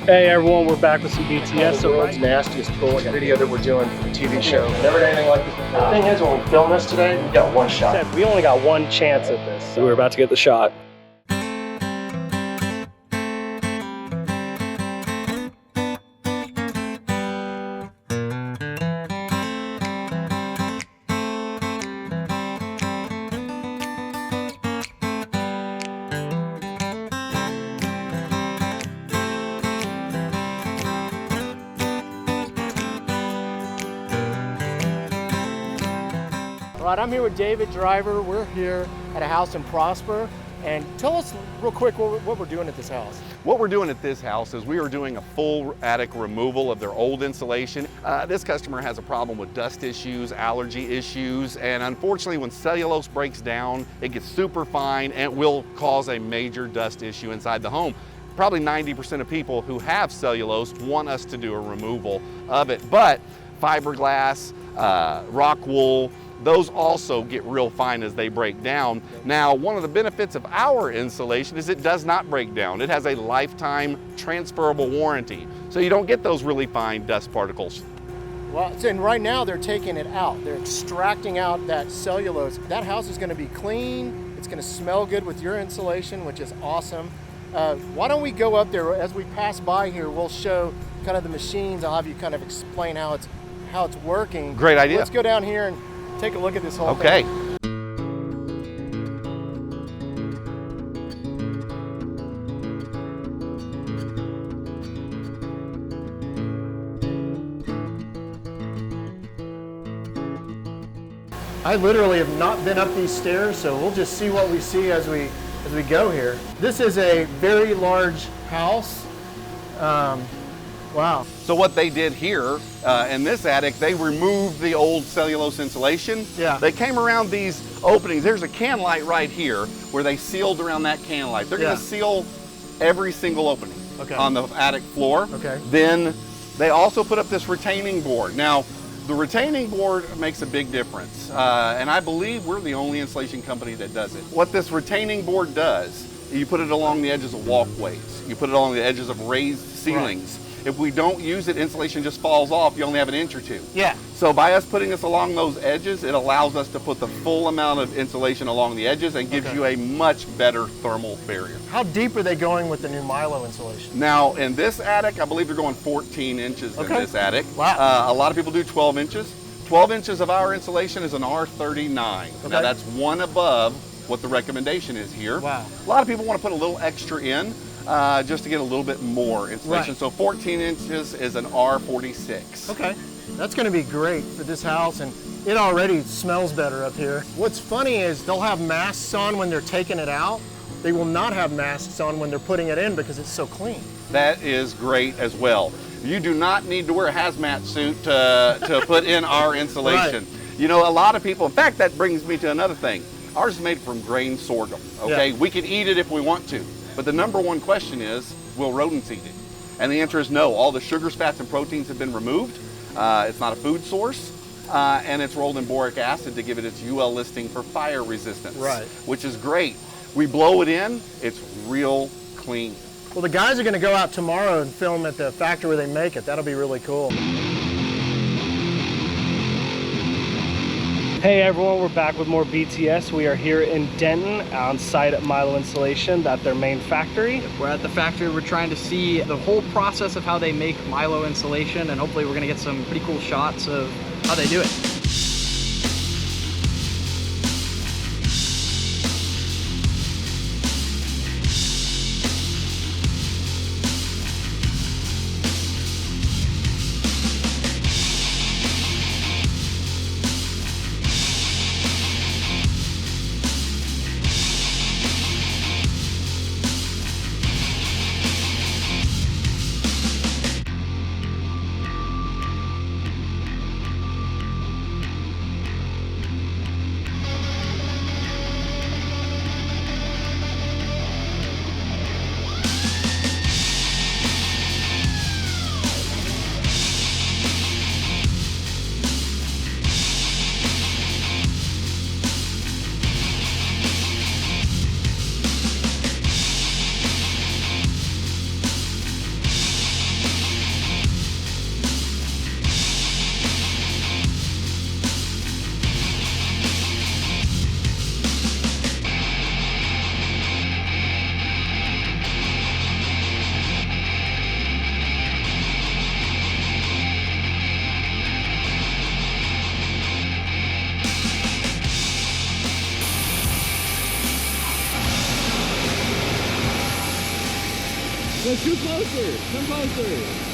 Hey everyone, we're back with some BTS. The world's nastiest bullet video that we're doing for the TV show. Never done anything like this. The thing is, when we film this today, we got one shot. We only got one chance at this. So we're about to get the shot. All right, I'm here with David Driver. We're here at a house in Prosper. And tell us real quick what we're doing at this house. What we're doing at this house is we are doing a full attic removal of their old insulation. This customer has a problem with dust issues, allergy issues, and unfortunately when cellulose breaks down, it gets super fine and will cause a major dust issue inside the home. Probably 90% of people who have cellulose want us to do a removal of it, but fiberglass, rock wool, those also get real fine as they break down. Now, one of the benefits of our insulation is it does not break down. It has a lifetime transferable warranty, so you don't get those really fine dust particles. Well, and right now they're taking it out. They're extracting out that cellulose. That house is gonna be clean. It's gonna smell good with your insulation, which is awesome. Why don't we go up there as we pass by here? We'll show kind of the machines. I'll have you kind of explain how it's working. Great idea. Let's go down here and take a look at this whole thing. Okay. I literally have not been up these stairs, so we'll just see what we see as we go here. This is a very large house. Wow. So what they did here in this attic, they removed the old cellulose insulation. Yeah. They came around these openings. There's a can light right here where they sealed around that can light. They're gonna seal every single opening on the attic floor. Okay. Then they also put up this retaining board. Now, the retaining board makes a big difference. And I believe we're the only insulation company that does it. What this retaining board does, you put it along the edges of walkways. You put it along the edges of raised ceilings. Right. If we don't use it, insulation just falls off. You only have an inch or two. Yeah. So by us putting this along those edges, it allows us to put the full amount of insulation along the edges and gives you a much better thermal barrier. How deep are they going with the new MILO insulation? Now, in this attic, I believe they're going 14 inches in this attic. Wow. A lot of people do 12 inches. 12 inches of our insulation is an R39. Okay. Now, that's one above what the recommendation is here. Wow. A lot of people want to put a little extra in. Just to get a little bit more insulation. Right. So 14 inches is an R46. Okay, that's gonna be great for this house, and it already smells better up here. What's funny is they'll have masks on when they're taking it out. They will not have masks on when they're putting it in because it's so clean. That is great as well. You do not need to wear a hazmat suit to put in our insulation. Right. You know, a lot of people, in fact, that brings me to another thing. Ours is made from grain sorghum, okay? Yeah. We can eat it if we want to. But the number one question is, will rodents eat it? And the answer is no. All the sugars, fats, and proteins have been removed. It's not a food source. And it's rolled in boric acid to give it its UL listing for fire resistance, which is great. We blow it in, it's real clean. Well, the guys are gonna go out tomorrow and film at the factory where they make it. That'll be really cool. Hey everyone, we're back with more BTS. We are here in Denton on site at MILO Insulation, at their main factory. We're at the factory. We're trying to see the whole process of how they make MILO insulation, and hopefully we're gonna get some pretty cool shots of how they do it. scoot closer. Come closer.